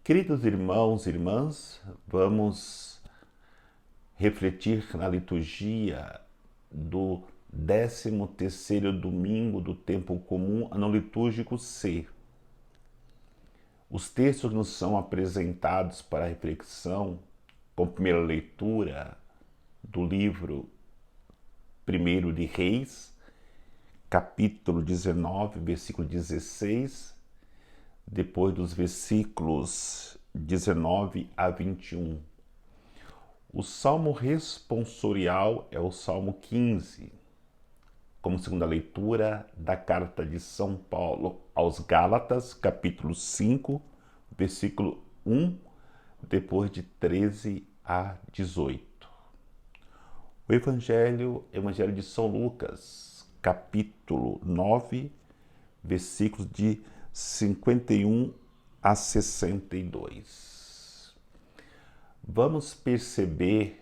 Queridos irmãos e irmãs, vamos refletir na liturgia do 13º domingo do tempo comum, ano litúrgico C. Os textos nos são apresentados para reflexão, com primeira leitura do livro 1 de Reis, capítulo 19, versículo 16, depois dos versículos 19 a 21. O salmo responsorial é o Salmo 15, como segunda leitura da carta de São Paulo aos Gálatas, capítulo 5, versículo 1, depois de 13 a 18. O Evangelho de São Lucas, capítulo 9, versículos de 51 a 62. Vamos perceber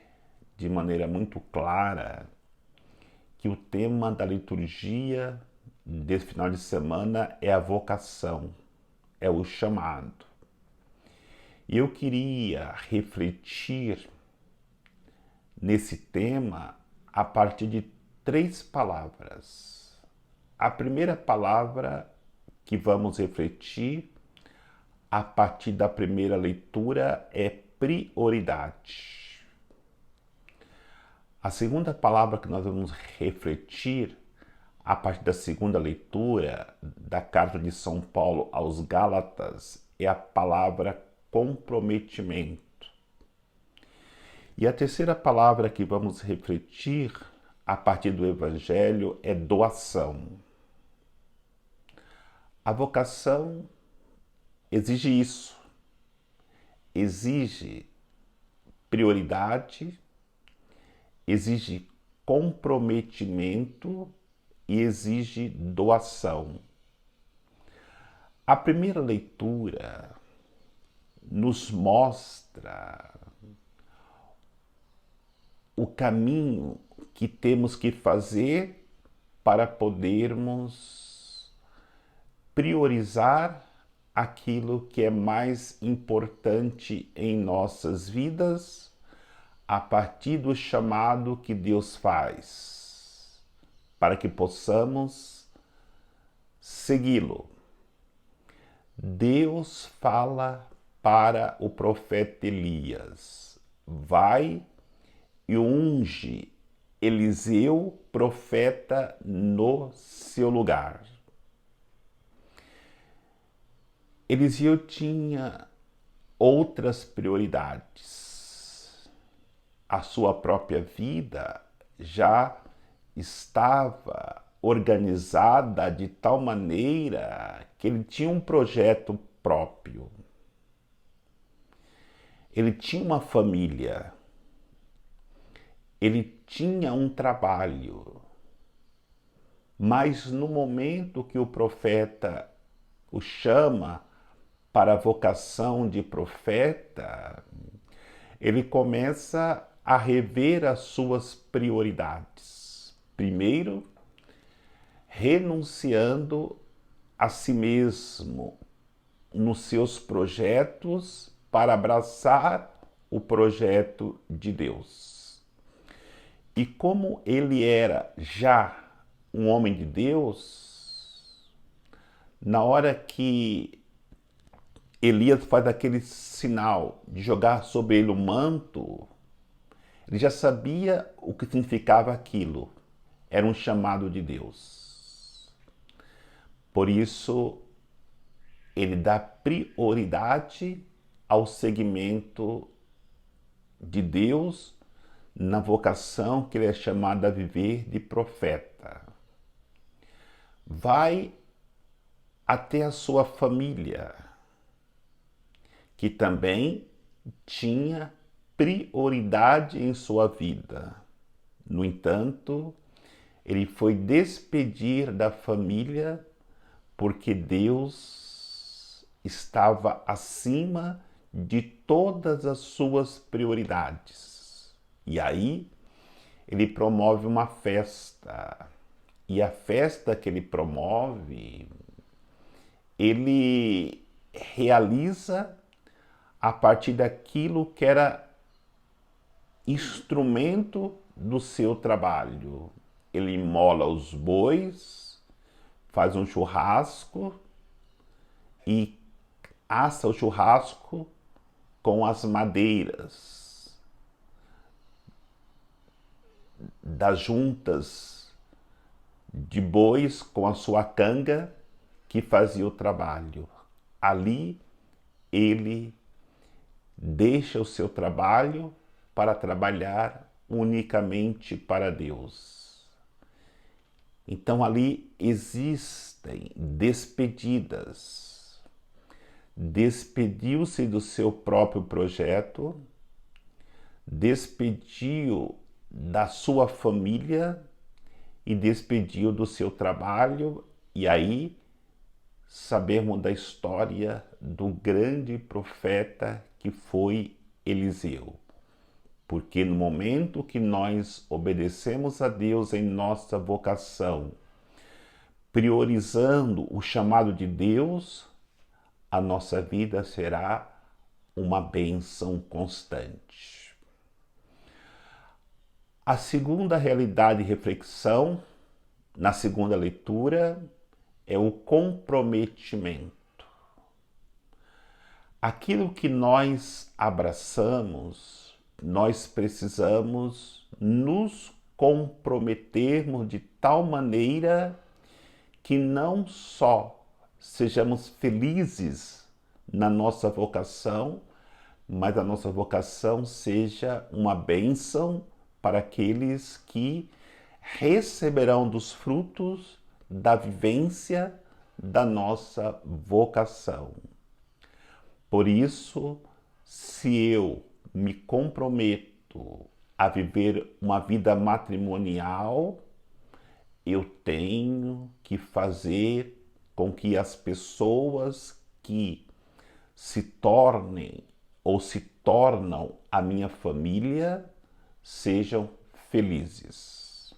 de maneira muito clara que o tema da liturgia desse final de semana é a vocação, é o chamado. E eu queria refletir nesse tema a partir de 3 palavras. A primeira palavra que vamos refletir a partir da primeira leitura é prioridade. A segunda palavra que nós vamos refletir a partir da segunda leitura da carta de São Paulo aos Gálatas é a palavra comprometimento. E a terceira palavra que vamos refletir a partir do Evangelho é doação. A vocação exige isso, exige prioridade, exige comprometimento e exige doação. A primeira leitura nos mostra o caminho que temos que fazer para podermos priorizar aquilo que é mais importante em nossas vidas a partir do chamado que Deus faz, para que possamos segui-lo. Deus fala para o profeta Elias: vai e unge Eliseu, profeta, no seu lugar. Eliseu tinha outras prioridades. A sua própria vida já estava organizada de tal maneira que ele tinha um projeto próprio. Ele tinha uma família. Ele tinha um trabalho. Mas no momento que o profeta o chama para a vocação de profeta, ele começa a rever as suas prioridades. Primeiro, renunciando a si mesmo nos seus projetos para abraçar o projeto de Deus. E como ele era já um homem de Deus, na hora que Elias faz aquele sinal de jogar sobre ele o manto, ele já sabia o que significava aquilo. Era um chamado de Deus. Por isso, ele dá prioridade ao seguimento de Deus na vocação que ele é chamado a viver de profeta. Vai até a sua família, que também tinha prioridade em sua vida. No entanto, ele foi despedir da família porque Deus estava acima de todas as suas prioridades. E aí, ele promove uma festa. E a festa que ele promove, ele realiza a partir daquilo que era instrumento do seu trabalho. Ele imola os bois, faz um churrasco e assa o churrasco com as madeiras das juntas de bois com a sua canga que fazia o trabalho. Ali ele deixa o seu trabalho para trabalhar unicamente para Deus. Então ali existem despedidas. Despediu-se do seu próprio projeto, despediu da sua família e despediu do seu trabalho, e aí sabemos da história do grande profeta que foi Eliseu. Porque no momento que nós obedecemos a Deus em nossa vocação, priorizando o chamado de Deus, a nossa vida será uma bênção constante. A segunda realidade e reflexão, na segunda leitura, é o comprometimento. Aquilo que nós abraçamos, nós precisamos nos comprometermos de tal maneira que não só sejamos felizes na nossa vocação, mas a nossa vocação seja uma bênção para aqueles que receberão dos frutos da vivência da nossa vocação. Por isso, se eu me comprometo a viver uma vida matrimonial, eu tenho que fazer com que as pessoas que se tornem ou se tornam a minha família sejam felizes.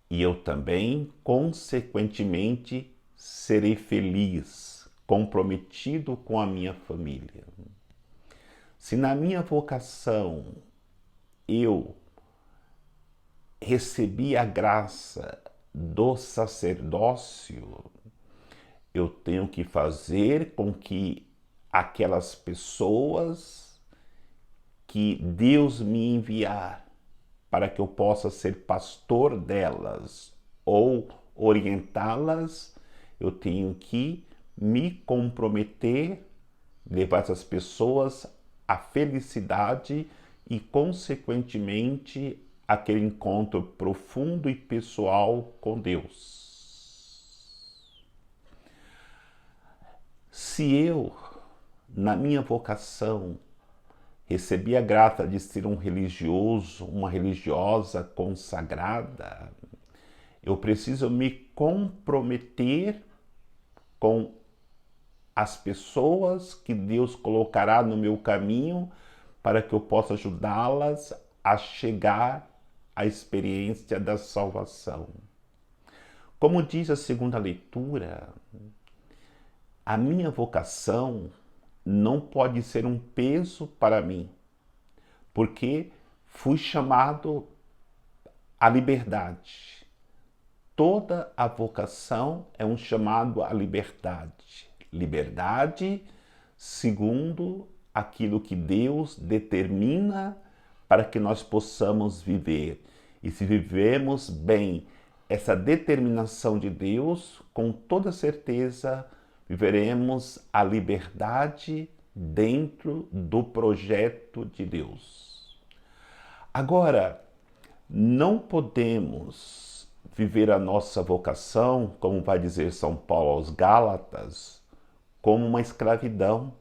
E eu também, consequentemente, serei feliz, comprometido com a minha família. Se na minha vocação eu recebi a graça do sacerdócio, eu tenho que fazer com que aquelas pessoas que Deus me enviar para que eu possa ser pastor delas ou orientá-las, eu tenho que me comprometer, levar essas pessoas à felicidade e, consequentemente, aquele encontro profundo e pessoal com Deus. Se eu, na minha vocação, recebi a graça de ser um religioso, uma religiosa consagrada, eu preciso me comprometer com as pessoas que Deus colocará no meu caminho para que eu possa ajudá-las a chegar à experiência da salvação. Como diz a segunda leitura, a minha vocação não pode ser um peso para mim, porque fui chamado à liberdade. Toda a vocação é um chamado à liberdade. Liberdade segundo aquilo que Deus determina para que nós possamos viver. E se vivemos bem essa determinação de Deus, com toda certeza viveremos a liberdade dentro do projeto de Deus. Agora, não podemos viver a nossa vocação, como vai dizer São Paulo aos Gálatas, como uma escravidão,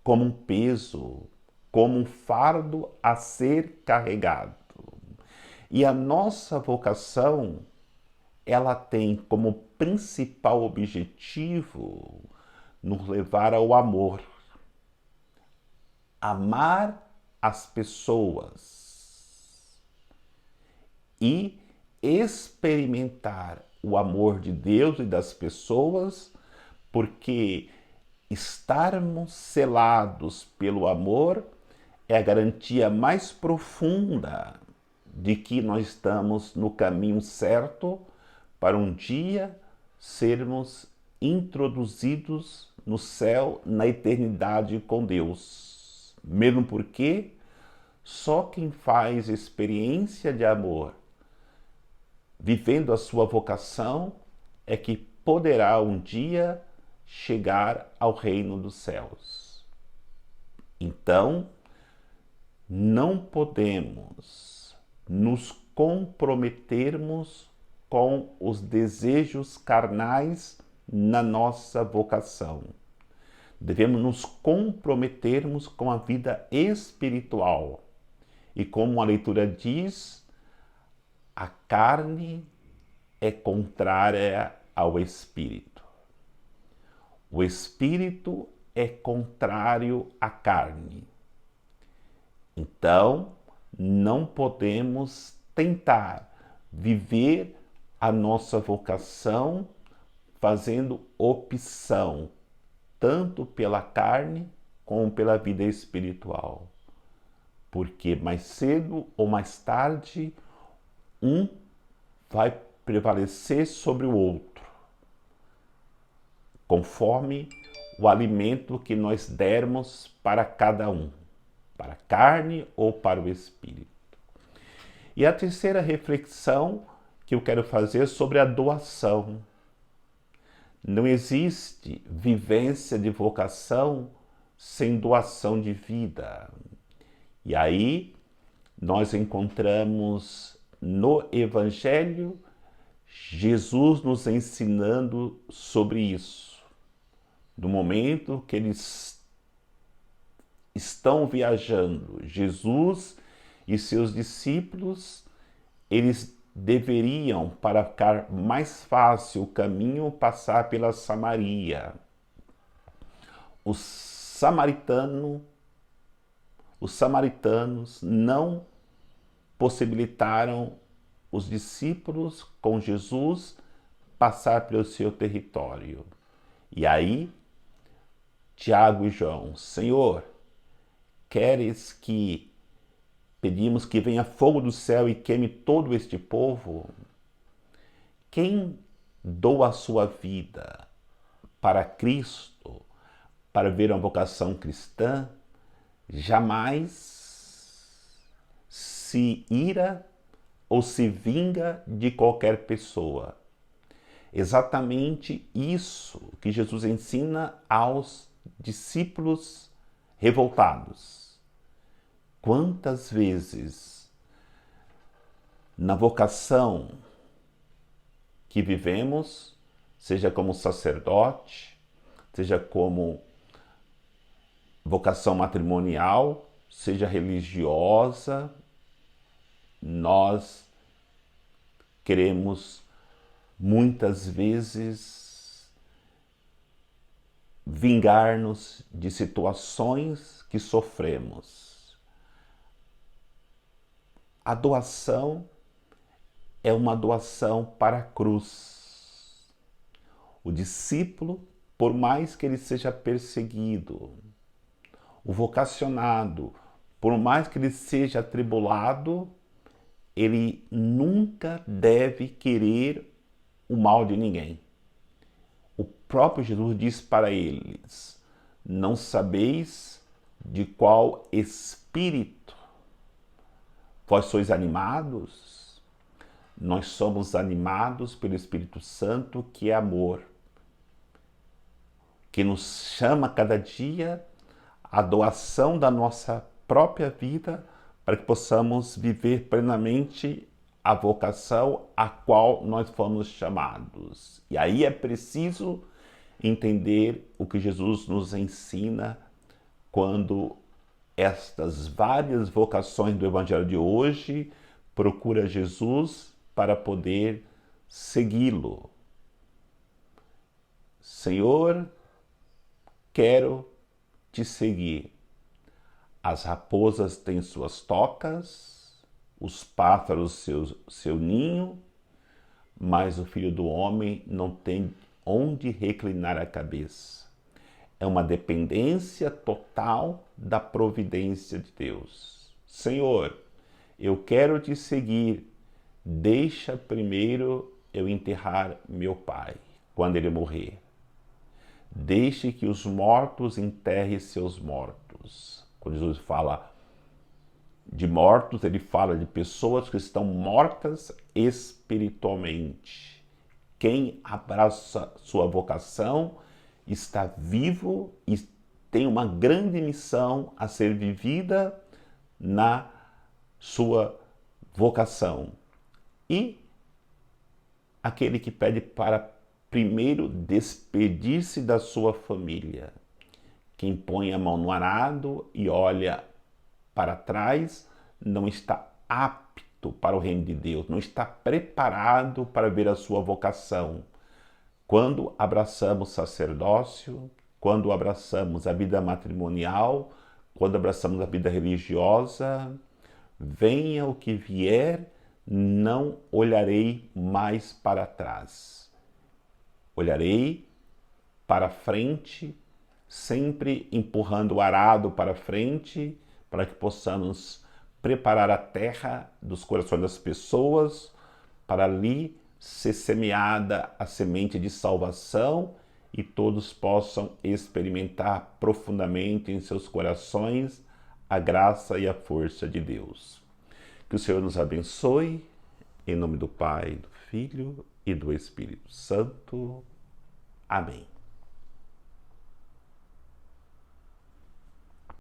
como um peso, como um fardo a ser carregado. E a nossa vocação, ela tem como principal objetivo nos levar ao amor. Amar as pessoas e experimentar o amor de Deus e das pessoas, porque estarmos selados pelo amor é a garantia mais profunda de que nós estamos no caminho certo para um dia sermos introduzidos no céu, na eternidade com Deus. Mesmo porque só quem faz experiência de amor, vivendo a sua vocação, é que poderá um dia chegar ao reino dos céus. Então, não podemos nos comprometermos com os desejos carnais na nossa vocação. Devemos nos comprometermos com a vida espiritual. E como a leitura diz, a carne é contrária ao espírito. O espírito é contrário à carne. Então, não podemos tentar viver a nossa vocação fazendo opção, tanto pela carne como pela vida espiritual. Porque mais cedo ou mais tarde, um vai prevalecer sobre o outro, conforme o alimento que nós dermos para cada um, para a carne ou para o espírito. E a terceira reflexão que eu quero fazer sobre a doação. Não existe vivência de vocação sem doação de vida. E aí nós encontramos no Evangelho Jesus nos ensinando sobre isso. No momento que eles estão viajando, Jesus e seus discípulos, eles deveriam, para ficar mais fácil o caminho, passar pela Samaria. Os samaritanos não possibilitaram os discípulos com Jesus passar pelo seu território. E aí, Tiago e João: Senhor, queres que pedimos que venha fogo do céu e queime todo este povo? Quem doa a sua vida para Cristo, para ver uma vocação cristã, jamais se ira ou se vinga de qualquer pessoa. Exatamente isso que Jesus ensina aos discípulos revoltados. Quantas vezes na vocação que vivemos, seja como sacerdote, seja como vocação matrimonial, seja religiosa, nós queremos muitas vezes vingar-nos de situações que sofremos. A doação é uma doação para a cruz. O discípulo, por mais que ele seja perseguido, o vocacionado, por mais que ele seja atribulado, ele nunca deve querer o mal de ninguém. O próprio Jesus diz para eles: não sabeis de qual espírito vós sois animados? Nós somos animados pelo Espírito Santo, que é amor, que nos chama cada dia à doação da nossa própria vida para que possamos viver plenamente a vocação a qual nós fomos chamados. E aí é preciso entender o que Jesus nos ensina quando estas várias vocações do Evangelho de hoje procura Jesus para poder segui-lo. Senhor, quero te seguir. As raposas têm suas tocas, os pássaros seu ninho, mas o Filho do Homem não tem onde reclinar a cabeça. é uma dependência total da providência de Deus. Senhor, eu quero te seguir, deixa primeiro eu enterrar meu pai, quando ele morrer. Deixe que os mortos enterrem seus mortos. Quando Jesus fala de mortos, ele fala de pessoas que estão mortas espiritualmente. Quem abraça sua vocação está vivo e tem uma grande missão a ser vivida na sua vocação. E aquele que pede para primeiro despedir-se da sua família. Quem põe a mão no arado e olha para trás não está apto para o reino de Deus, não está preparado para ver a sua vocação. Quando abraçamos sacerdócio, quando abraçamos a vida matrimonial, quando abraçamos a vida religiosa, venha o que vier, não olharei mais para trás. Olharei para frente, sempre empurrando o arado para frente, para que possamos preparar a terra dos corações das pessoas, para ali ser semeada a semente de salvação e todos possam experimentar profundamente em seus corações a graça e a força de Deus. Que o Senhor nos abençoe, em nome do Pai, do Filho e do Espírito Santo. Amém.